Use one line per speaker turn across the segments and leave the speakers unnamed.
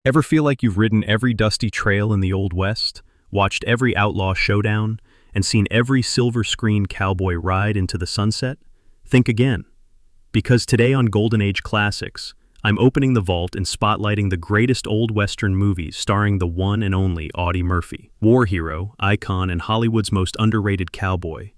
Ever feel like you've ridden every dusty trail in the Old West, watched every outlaw showdown, and seen every silver screen cowboy ride into the sunset? Think again. Because today on Golden Age Classics, I'm opening the vault and spotlighting the greatest Old Western movies starring the one and only Audie Murphy. War hero, icon, and Hollywood's most underrated cowboy.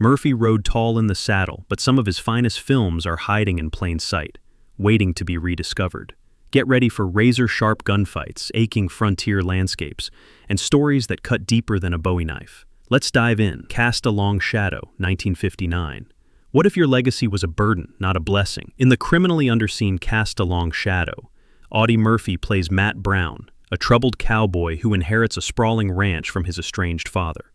Murphy rode tall in the saddle, but some of his finest films are hiding in plain sight, waiting to be rediscovered. Get ready for razor-sharp gunfights, aching frontier landscapes, and stories that cut deeper than a Bowie knife. Let's dive in. Cast a Long Shadow, 1959. What if your legacy was a burden, not a blessing? In the criminally underseen Cast a Long Shadow, Audie Murphy plays Matt Brown, a troubled cowboy who inherits a sprawling ranch from his estranged father.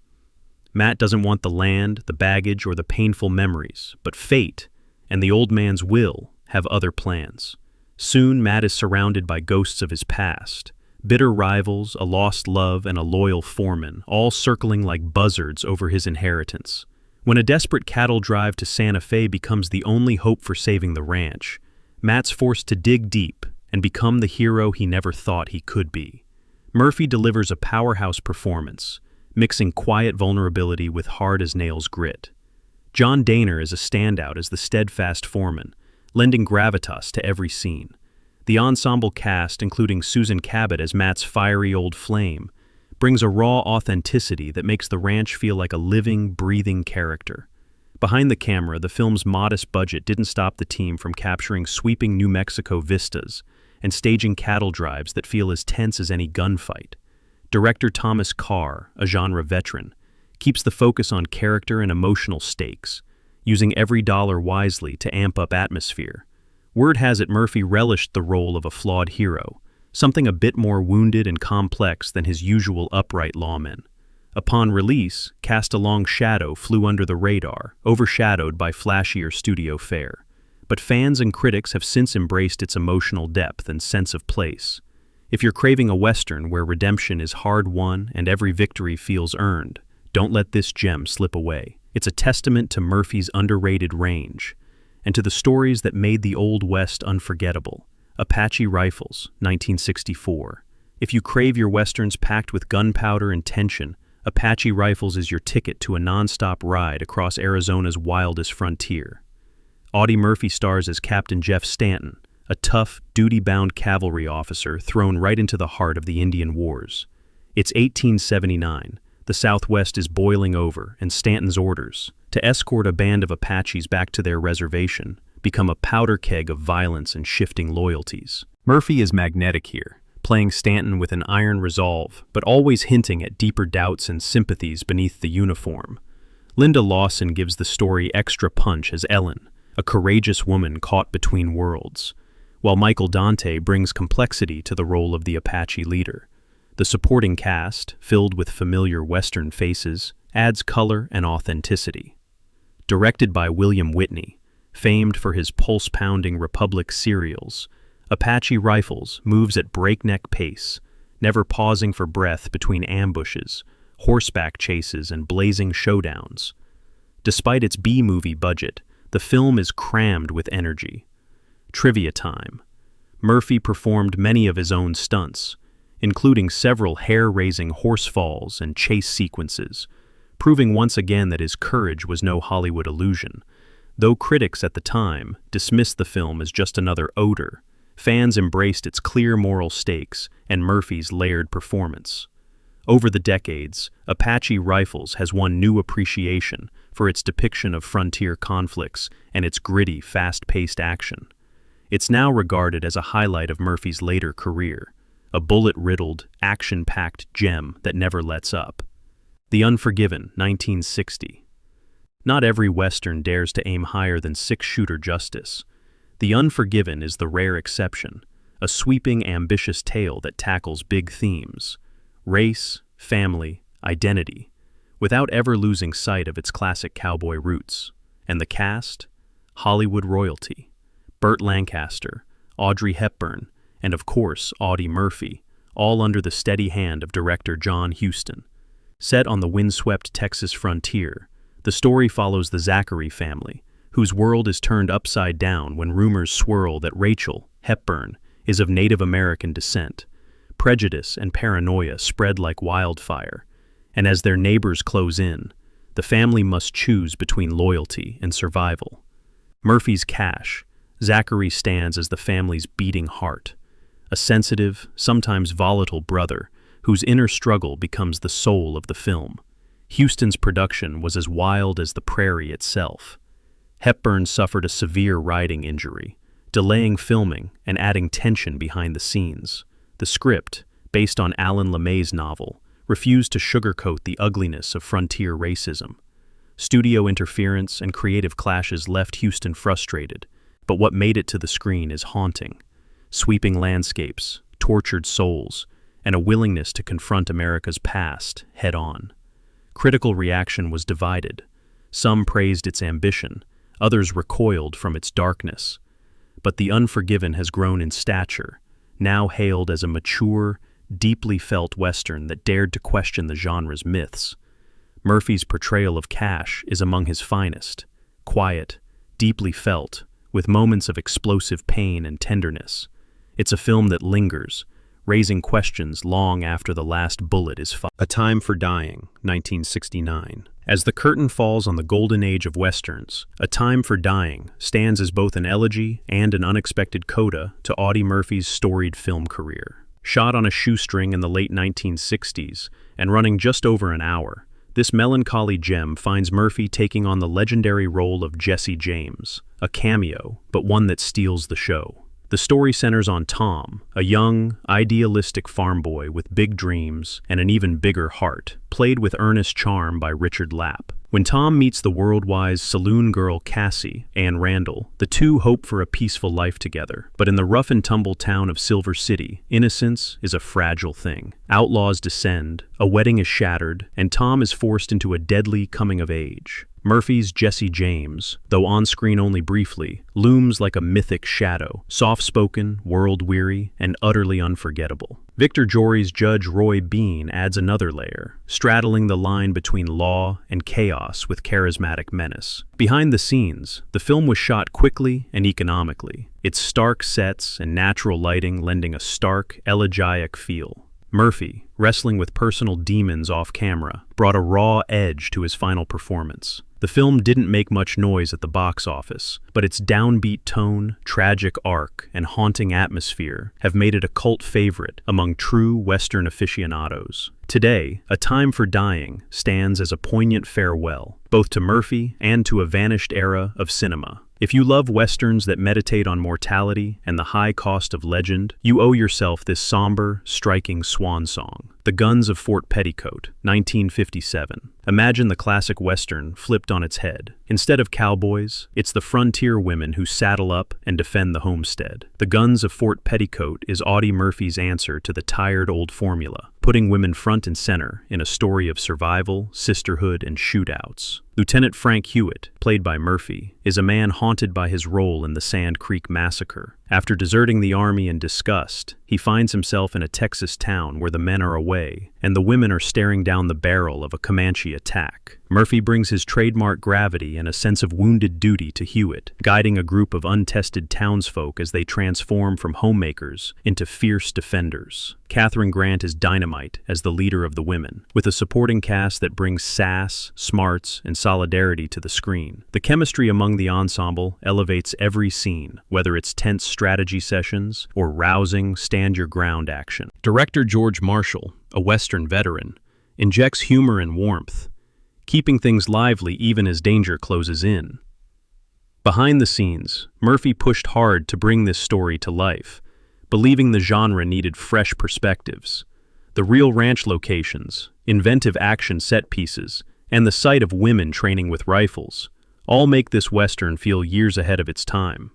Matt doesn't want the land, the baggage, or the painful memories, but fate and the old man's will have other plans. Soon, Matt is surrounded by ghosts of his past, bitter rivals, a lost love, and a loyal foreman, all circling like buzzards over his inheritance. When a desperate cattle drive to Santa Fe becomes the only hope for saving the ranch, Matt's forced to dig deep and become the hero he never thought he could be. Murphy delivers a powerhouse performance, mixing quiet vulnerability with hard-as-nails grit. John Dehner is a standout as the steadfast foreman, lending gravitas to every scene. The ensemble cast, including Susan Cabot as Matt's fiery old flame, brings a raw authenticity that makes the ranch feel like a living, breathing character. Behind the camera, the film's modest budget didn't stop the team from capturing sweeping New Mexico vistas and staging cattle drives that feel as tense as any gunfight. Director Thomas Carr, a genre veteran, keeps the focus on character and emotional stakes, using every dollar wisely to amp up atmosphere. Word has it Murphy relished the role of a flawed hero, something a bit more wounded and complex than his usual upright lawmen. Upon release, Cast a Long Shadow flew under the radar, overshadowed by flashier studio fare. But fans and critics have since embraced its emotional depth and sense of place. If you're craving a Western where redemption is hard-won and every victory feels earned, don't let this gem slip away. It's a testament to Murphy's underrated range, and to the stories that made the Old West unforgettable. Apache Rifles, 1964. If you crave your Westerns packed with gunpowder and tension, Apache Rifles is your ticket to a non-stop ride across Arizona's wildest frontier. Audie Murphy stars as Captain Jeff Stanton, a tough, duty-bound cavalry officer thrown right into the heart of the Indian Wars. It's 1879. The Southwest is boiling over, and Stanton's orders, to escort a band of Apaches back to their reservation, become a powder keg of violence and shifting loyalties. Murphy is magnetic here, playing Stanton with an iron resolve, but always hinting at deeper doubts and sympathies beneath the uniform. Linda Lawson gives the story extra punch as Ellen, a courageous woman caught between worlds, while Michael Dante brings complexity to the role of the Apache leader. The supporting cast, filled with familiar Western faces, adds color and authenticity. Directed by William Whitney, famed for his pulse-pounding Republic serials, Apache Rifles moves at breakneck pace, never pausing for breath between ambushes, horseback chases, and blazing showdowns. Despite its B-movie budget, the film is crammed with energy. Trivia time. Murphy performed many of his own stunts, including several hair-raising horse falls and chase sequences, proving once again that his courage was no Hollywood illusion. Though critics at the time dismissed the film as just another odor, fans embraced its clear moral stakes and Murphy's layered performance. Over the decades, Apache Rifles has won new appreciation for its depiction of frontier conflicts and its gritty, fast-paced action. It's now regarded as a highlight of Murphy's later career, a bullet-riddled, action-packed gem that never lets up. The Unforgiven, 1960. Not every Western dares to aim higher than six-shooter justice. The Unforgiven is the rare exception, a sweeping, ambitious tale that tackles big themes: race, family, identity, without ever losing sight of its classic cowboy roots. And the cast? Hollywood royalty. Burt Lancaster, Audrey Hepburn, and of course Audie Murphy, all under the steady hand of director John Huston. Set on the windswept Texas frontier, the story follows the Zachary family, whose world is turned upside down when rumors swirl that Rachel, Hepburn, is of Native American descent. prejudice and paranoia spread like wildfire, and as their neighbors close in, the family must choose between loyalty and survival. Murphy's Cash, Zachary stands as the family's beating heart, a sensitive, sometimes volatile brother whose inner struggle becomes the soul of the film. Houston's production was as wild as the prairie itself. Hepburn suffered a severe riding injury, delaying filming and adding tension behind the scenes. The script, based on Alan LeMay's novel, refused to sugarcoat the ugliness of frontier racism. Studio interference and creative clashes left Houston frustrated, but what made it to the screen is haunting. Sweeping landscapes, tortured souls, and a willingness to confront America's past head-on. Critical reaction was divided. Some praised its ambition, others recoiled from its darkness. But The Unforgiven has grown in stature, now hailed as a mature, deeply felt Western that dared to question the genre's myths. Murphy's portrayal of Cash is among his finest, quiet, deeply felt, with moments of explosive pain and tenderness. It's a film that lingers, raising questions long after the last bullet is fired. A Time for Dying, 1969. As the curtain falls on the golden age of Westerns, A Time for Dying stands as both an elegy and an unexpected coda to Audie Murphy's storied film career. Shot on a shoestring in the late 1960s and running just over an hour, this melancholy gem finds Murphy taking on the legendary role of Jesse James, a cameo, but one that steals the show. The story centers on Tom, a young, idealistic farm boy with big dreams and an even bigger heart, played with earnest charm by Richard Lapp. When Tom meets the world-wise saloon girl Cassie, Ann Randall, the two hope for a peaceful life together. But in the rough-and-tumble town of Silver City, innocence is a fragile thing. Outlaws descend, a wedding is shattered, and Tom is forced into a deadly coming-of-age. Murphy's Jesse James, though on-screen only briefly, looms like a mythic shadow, soft-spoken, world-weary, and utterly unforgettable. Victor Jory's Judge Roy Bean adds another layer, straddling the line between law and chaos with charismatic menace. Behind the scenes, the film was shot quickly and economically, its stark sets and natural lighting lending a stark, elegiac feel. Murphy, wrestling with personal demons off-camera, brought a raw edge to his final performance. The film didn't make much noise at the box office, but its downbeat tone, tragic arc, and haunting atmosphere have made it a cult favorite among true Western aficionados. Today, A Time for Dying stands as a poignant farewell, both to Murphy and to a vanished era of cinema. If you love Westerns that meditate on mortality and the high cost of legend, you owe yourself this somber, striking swan song. The Guns of Fort Petticoat, 1957. Imagine the classic Western flipped on its head. Instead of cowboys, it's the frontier women who saddle up and defend the homestead. The Guns of Fort Petticoat is Audie Murphy's answer to the tired old formula, putting women front and center in a story of survival, sisterhood, and shootouts. Lieutenant Frank Hewitt, played by Murphy, is a man haunted by his role in the Sand Creek Massacre. After deserting the army in disgust, he finds himself in a Texas town where the men are away, and the women are staring down the barrel of a Comanche attack. Murphy brings his trademark gravity and a sense of wounded duty to Hewitt, guiding a group of untested townsfolk as they transform from homemakers into fierce defenders. Kathryn Grant is dynamite as the leader of the women, with a supporting cast that brings sass, smarts, and solidarity to the screen. The chemistry among the ensemble elevates every scene, whether it's tense strategy sessions or rousing stand-your-ground action. Director George Marshall, a Western veteran, injects humor and warmth, keeping things lively even as danger closes in. Behind the scenes, Murphy pushed hard to bring this story to life, believing the genre needed fresh perspectives. The real ranch locations, inventive action set pieces, and the sight of women training with rifles all make this Western feel years ahead of its time.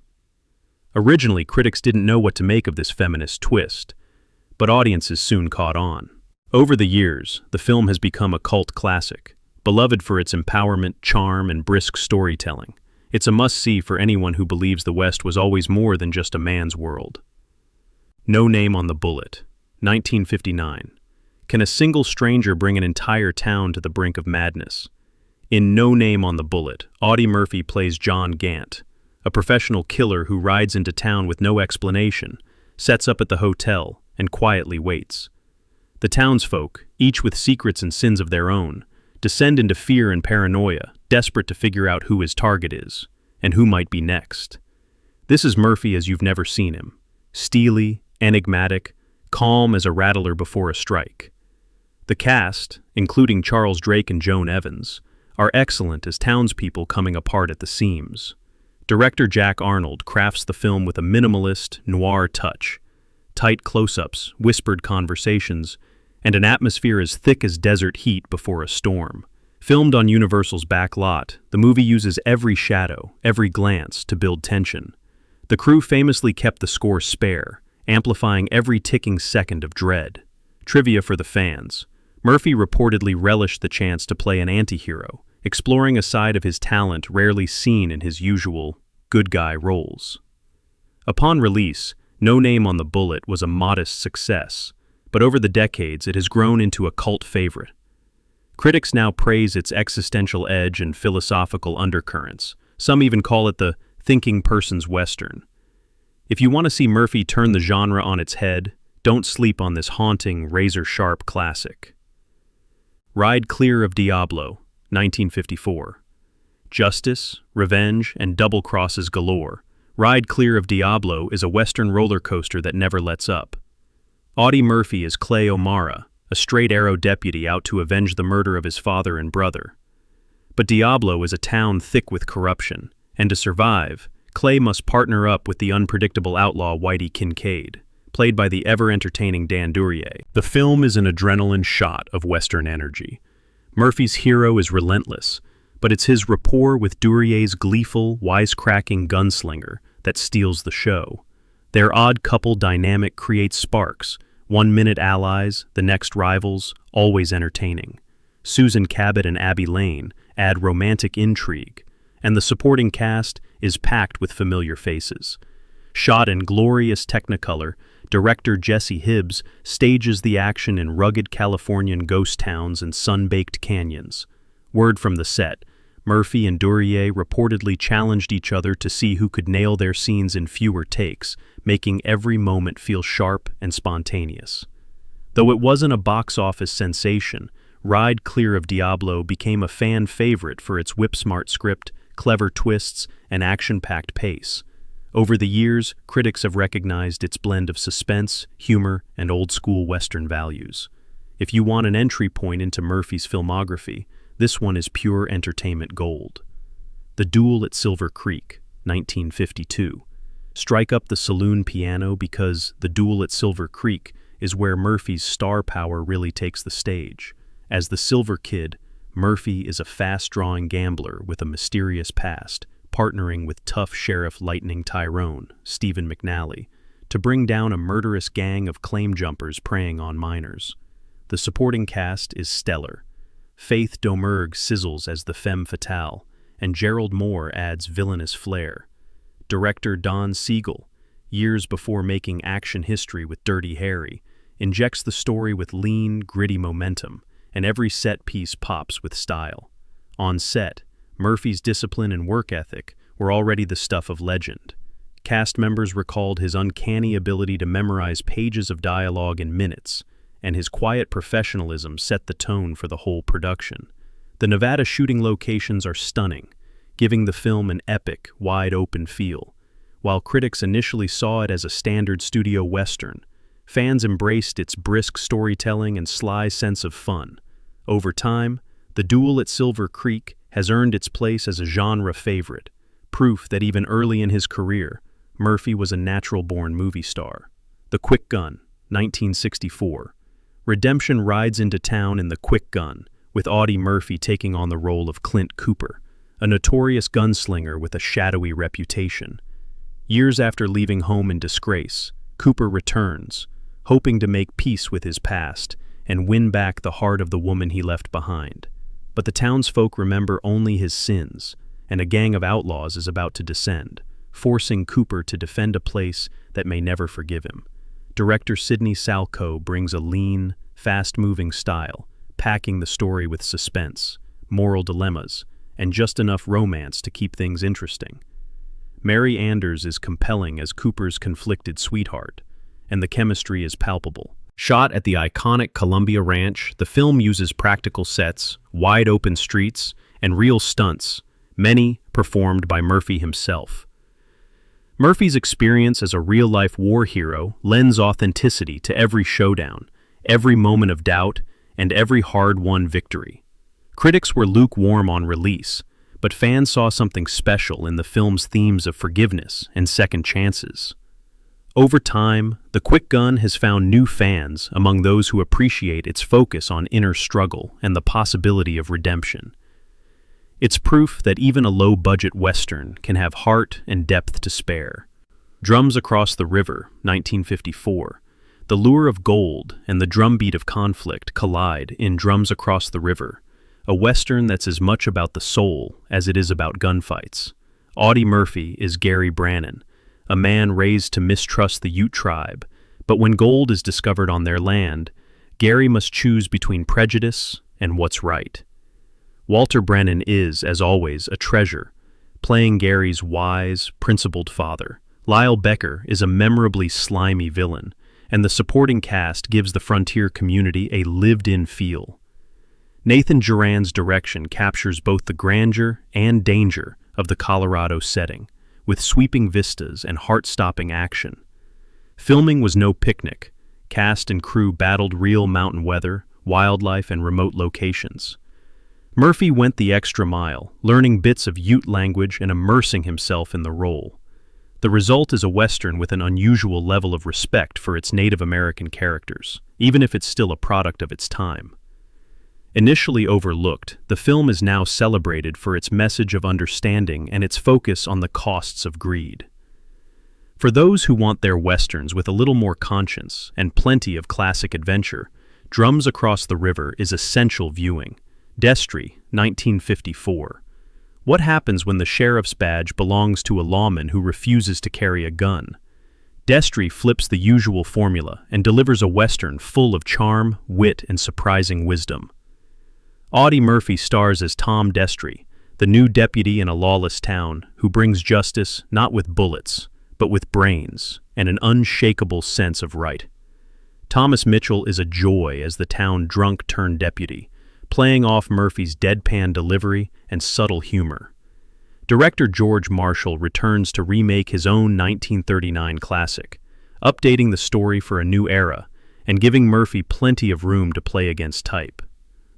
Originally, critics didn't know what to make of this feminist twist, but audiences soon caught on. Over the years, the film has become a cult classic, beloved for its empowerment, charm, and brisk storytelling. It's a must-see for anyone who believes the West was always more than just a man's world. No Name on the Bullet, 1959. Can a single stranger bring an entire town to the brink of madness? In No Name on the Bullet, Audie Murphy plays John Gant, a professional killer who rides into town with no explanation, sets up at the hotel, and quietly waits. The townsfolk, each with secrets and sins of their own, descend into fear and paranoia, desperate to figure out who his target is, and who might be next. This is Murphy as you've never seen him. Steely, enigmatic, calm as a rattler before a strike. The cast, including Charles Drake and Joan Evans, are excellent as townspeople coming apart at the seams. Director Jack Arnold crafts the film with a minimalist, noir touch. Tight close-ups, whispered conversations, and an atmosphere as thick as desert heat before a storm. Filmed on Universal's back lot, the movie uses every shadow, every glance to build tension. The crew famously kept the score spare, amplifying every ticking second of dread. Trivia for the fans. Murphy reportedly relished the chance to play an anti-hero, exploring a side of his talent rarely seen in his usual good guy roles. Upon release, No Name on the Bullet was a modest success, but over the decades it has grown into a cult favorite. Critics now praise its existential edge and philosophical undercurrents. Some even call it the thinking person's Western. If you want to see Murphy turn the genre on its head, don't sleep on this haunting, razor-sharp classic. Ride Clear of Diablo, 1954. Justice, revenge, and double crosses galore. Ride Clear of Diablo is a Western roller coaster that never lets up. Audie Murphy is Clay O'Mara, a straight-arrow deputy out to avenge the murder of his father and brother. But Diablo is a town thick with corruption, and to survive, Clay must partner up with the unpredictable outlaw Whitey Kincaid, played by the ever-entertaining Dan Duryea. The film is an adrenaline shot of Western energy. Murphy's hero is relentless, but it's his rapport with Duryea's gleeful, wisecracking gunslinger that steals the show. Their odd couple dynamic creates sparks, 1-minute allies, the next rivals, always entertaining. Susan Cabot and Abby Lane add romantic intrigue, and the supporting cast is packed with familiar faces. Shot in glorious Technicolor, director Jesse Hibbs stages the action in rugged Californian ghost towns and sun-baked canyons. Word from the set, Murphy and Duryea reportedly challenged each other to see who could nail their scenes in fewer takes, making every moment feel sharp and spontaneous. Though it wasn't a box office sensation, Ride Clear of Diablo became a fan favorite for its whip-smart script, clever twists, and action-packed pace. Over the years, critics have recognized its blend of suspense, humor, and old-school Western values. If you want an entry point into Murphy's filmography, this one is pure entertainment gold. The Duel at Silver Creek, 1952. Strike up the saloon piano because The Duel at Silver Creek is where Murphy's star power really takes the stage. As the Silver Kid, Murphy is a fast-drawing gambler with a mysterious past, partnering with tough Sheriff Lightning Tyrone, Stephen McNally, to bring down a murderous gang of claim jumpers preying on minors. The supporting cast is stellar. Faith Domergue sizzles as the femme fatale, and Gerald Moore adds villainous flair. Director Don Siegel, years before making action history with Dirty Harry, injects the story with lean, gritty momentum, and every set piece pops with style. On set, Murphy's discipline and work ethic were already the stuff of legend. Cast members recalled his uncanny ability to memorize pages of dialogue in minutes, and his quiet professionalism set the tone for the whole production. The Nevada shooting locations are stunning, giving the film an epic, wide-open feel. While critics initially saw it as a standard studio western, fans embraced its brisk storytelling and sly sense of fun. Over time, The Duel at Silver Creek has earned its place as a genre favorite, proof that even early in his career, Murphy was a natural-born movie star. The Quick Gun, 1964. Redemption rides into town in The Quick Gun, with Audie Murphy taking on the role of Clint Cooper, a notorious gunslinger with a shadowy reputation. Years after leaving home in disgrace, Cooper returns, hoping to make peace with his past and win back the heart of the woman he left behind. But the townsfolk remember only his sins, and a gang of outlaws is about to descend, forcing Cooper to defend a place that may never forgive him. Director Sidney Salco brings a lean, fast-moving style, packing the story with suspense, moral dilemmas, and just enough romance to keep things interesting. Mary Anders is compelling as Cooper's conflicted sweetheart, and the chemistry is palpable. Shot at the iconic Columbia Ranch, the film uses practical sets, wide-open streets, and real stunts, many performed by Murphy himself. Murphy's experience as a real-life war hero lends authenticity to every showdown, every moment of doubt, and every hard-won victory. Critics were lukewarm on release, but fans saw something special in the film's themes of forgiveness and second chances. Over time, The Quick Gun has found new fans among those who appreciate its focus on inner struggle and the possibility of redemption. It's proof that even a low-budget Western can have heart and depth to spare. Drums Across the River, 1954. The lure of gold and the drumbeat of conflict collide in Drums Across the River, a Western that's as much about the soul as it is about gunfights. Audie Murphy is Gary Brannon, a man raised to mistrust the Ute tribe, but when gold is discovered on their land, Gary must choose between prejudice and what's right. Walter Brennan is, as always, a treasure, playing Gary's wise, principled father. Lyle Becker is a memorably slimy villain, and the supporting cast gives the frontier community a lived-in feel. Nathan Duran's direction captures both the grandeur and danger of the Colorado setting, with sweeping vistas and heart-stopping action. Filming was no picnic. Cast and crew battled real mountain weather, wildlife, and remote locations. Murphy went the extra mile, learning bits of Ute language and immersing himself in the role. The result is a Western with an unusual level of respect for its Native American characters, even if it's still a product of its time. Initially overlooked, the film is now celebrated for its message of understanding and its focus on the costs of greed. For those who want their Westerns with a little more conscience and plenty of classic adventure, Drums Across the River is essential viewing. Destri, 1954. What happens when the sheriff's badge belongs to a lawman who refuses to carry a gun? Destri flips the usual formula and delivers a Western full of charm, wit, and surprising wisdom. Audie Murphy stars as Tom Destri, the new deputy in a lawless town who brings justice not with bullets, but with brains and an unshakable sense of right. Thomas Mitchell is a joy as the town drunk-turned-deputy, playing off Murphy's deadpan delivery and subtle humor. Director George Marshall returns to remake his own 1939 classic, updating the story for a new era and giving Murphy plenty of room to play against type.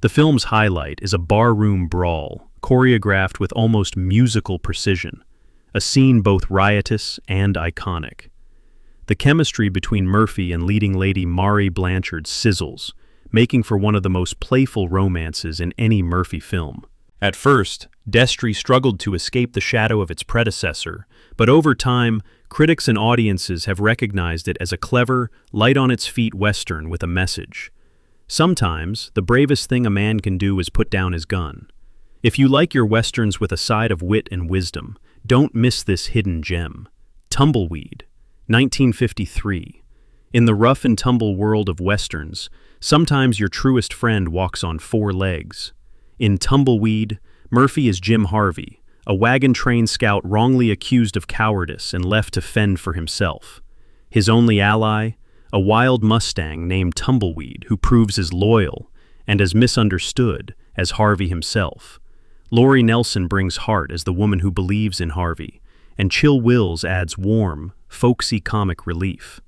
The film's highlight is a barroom brawl, choreographed with almost musical precision, a scene both riotous and iconic. The chemistry between Murphy and leading lady Mari Blanchard sizzles, making for one of the most playful romances in any Murphy film. At first, Destri struggled to escape the shadow of its predecessor, but over time, critics and audiences have recognized it as a clever, light-on-its-feet Western with a message. Sometimes, the bravest thing a man can do is put down his gun. If you like your Westerns with a side of wit and wisdom, don't miss this hidden gem. Tumbleweed, 1953. In the rough-and-tumble world of Westerns, sometimes your truest friend walks on four legs. In Tumbleweed, Murphy is Jim Harvey, a wagon train scout wrongly accused of cowardice and left to fend for himself. His only ally, a wild Mustang named Tumbleweed who proves as loyal and as misunderstood as Harvey himself. Lori Nelson brings heart as the woman who believes in Harvey, and Chill Wills adds warm, folksy comic relief.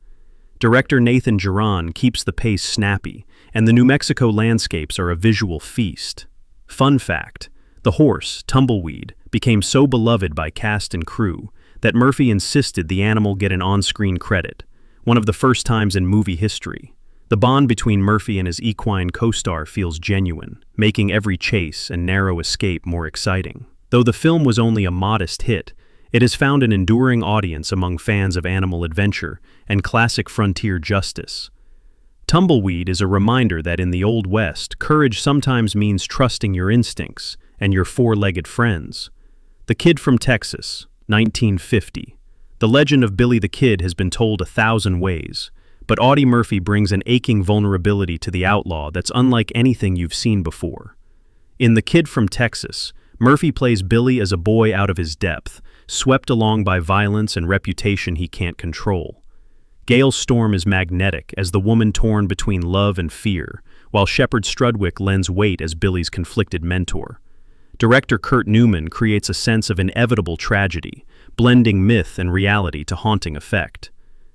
Director Nathan Duran keeps the pace snappy, and the New Mexico landscapes are a visual feast. Fun fact, the horse, Tumbleweed, became so beloved by cast and crew that Murphy insisted the animal get an on-screen credit, one of the first times in movie history. The bond between Murphy and his equine co-star feels genuine, making every chase and narrow escape more exciting. Though the film was only a modest hit, it has found an enduring audience among fans of animal adventure and classic frontier justice. Tumbleweed is a reminder that in the Old West, courage sometimes means trusting your instincts and your four-legged friends. The Kid from Texas, 1950. The legend of Billy the Kid has been told 1,000 ways, but Audie Murphy brings an aching vulnerability to the outlaw that's unlike anything you've seen before. In The Kid from Texas, Murphy plays Billy as a boy out of his depth, swept along by violence and reputation he can't control. Gale's storm is magnetic as the woman torn between love and fear, while Shepard Strudwick lends weight as Billy's conflicted mentor. Director Kurt Newman creates a sense of inevitable tragedy, blending myth and reality to haunting effect.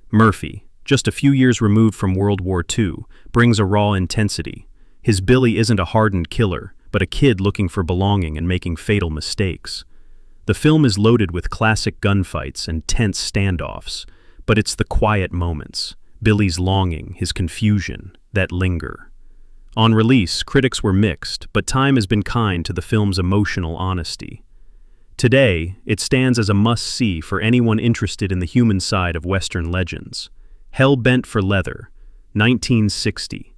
Murphy, just a few years removed from World War II, brings a raw intensity. His Billy isn't a hardened killer, but a kid looking for belonging and making fatal mistakes. The film is loaded with classic gunfights and tense standoffs, but it's the quiet moments, Billy's longing, his confusion, that linger. On release, critics were mixed, but time has been kind to the film's emotional honesty. Today, it stands as a must-see for anyone interested in the human side of Western legends. Hellbent for Leather, 1960.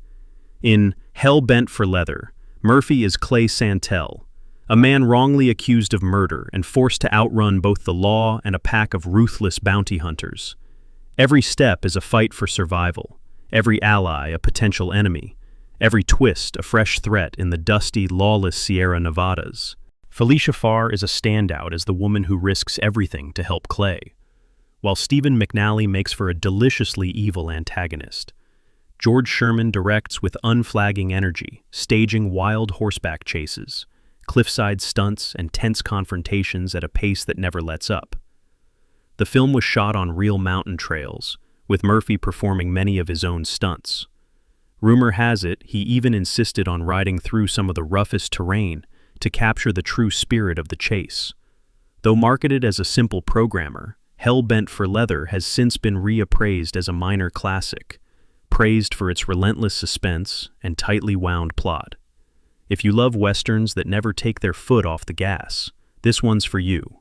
In Hellbent for Leather, Murphy is Clay Santel, a man wrongly accused of murder and forced to outrun both the law and a pack of ruthless bounty hunters. Every step is a fight for survival, every ally a potential enemy, every twist a fresh threat in the dusty, lawless Sierra Nevadas. Felicia Farr is a standout as the woman who risks everything to help Clay, while Stephen McNally makes for a deliciously evil antagonist. George Sherman directs with unflagging energy, staging wild horseback chases, cliffside stunts, and tense confrontations at a pace that never lets up. The film was shot on real mountain trails, with Murphy performing many of his own stunts. Rumor has it he even insisted on riding through some of the roughest terrain to capture the true spirit of the chase. Though marketed as a simple programmer, Hellbent for Leather has since been reappraised as a minor classic, praised for its relentless suspense and tightly wound plot. If you love westerns that never take their foot off the gas, this one's for you.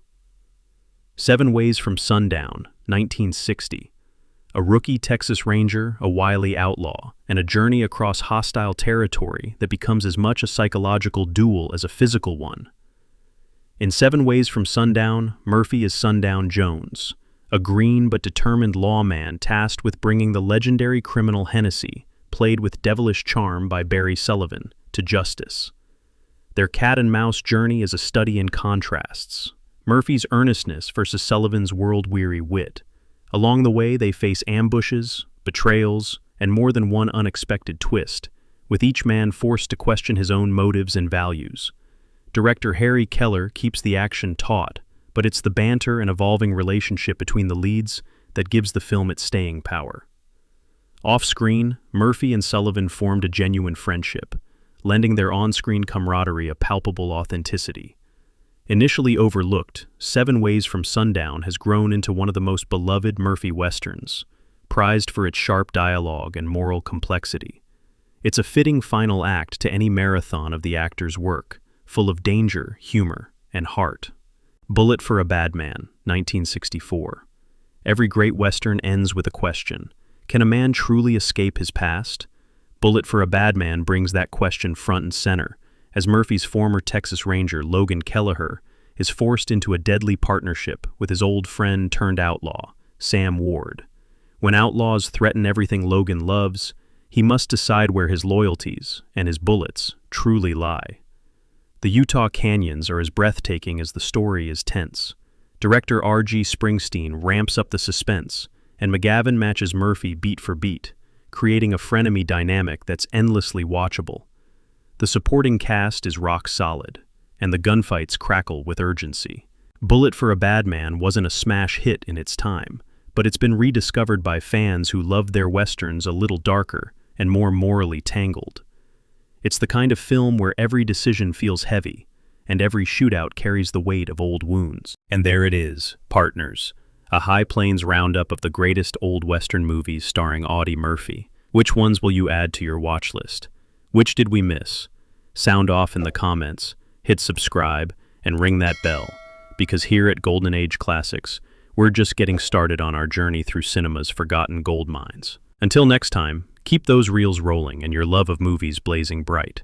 7 Ways from Sundown, 1960. A rookie Texas Ranger, a wily outlaw, and a journey across hostile territory that becomes as much a psychological duel as a physical one. In 7 Ways from Sundown, Murphy is Sundown Jones, a green but determined lawman tasked with bringing the legendary criminal Hennessy, played with devilish charm by Barry Sullivan, to justice. Their cat-and-mouse journey is a study in contrasts, Murphy's earnestness versus Sullivan's world-weary wit. Along the way, they face ambushes, betrayals, and more than one unexpected twist, with each man forced to question his own motives and values. Director Harry Keller keeps the action taut, but it's the banter and evolving relationship between the leads that gives the film its staying power. Off-screen, Murphy and Sullivan formed a genuine friendship, lending their on-screen camaraderie a palpable authenticity. Initially overlooked, 7 Ways from Sundown has grown into one of the most beloved Murphy westerns, prized for its sharp dialogue and moral complexity. It's a fitting final act to any marathon of the actor's work, full of danger, humor, and heart. Bullet for a Bad Man, 1964. Every great western ends with a question. Can a man truly escape his past? Bullet for a Bad Man brings that question front and center, as Murphy's former Texas Ranger Logan Kelleher is forced into a deadly partnership with his old friend turned outlaw, Sam Ward. When outlaws threaten everything Logan loves, he must decide where his loyalties and his bullets truly lie. The Utah canyons are as breathtaking as the story is tense. Director R.G. Springsteen ramps up the suspense, and McGavin matches Murphy beat for beat, creating a frenemy dynamic that's endlessly watchable. The supporting cast is rock solid, and the gunfights crackle with urgency. Bullet for a Bad Man wasn't a smash hit in its time, but it's been rediscovered by fans who loved their westerns a little darker and more morally tangled. It's the kind of film where every decision feels heavy, and every shootout carries the weight of old wounds. And there it is, partners, a High Plains roundup of the greatest old western movies starring Audie Murphy. Which ones will you add to your watch list? Which did we miss? Sound off in the comments, hit subscribe, and ring that bell, because here at Golden Age Classics, we're just getting started on our journey through cinema's forgotten gold mines. Until next time, keep those reels rolling and your love of movies blazing bright.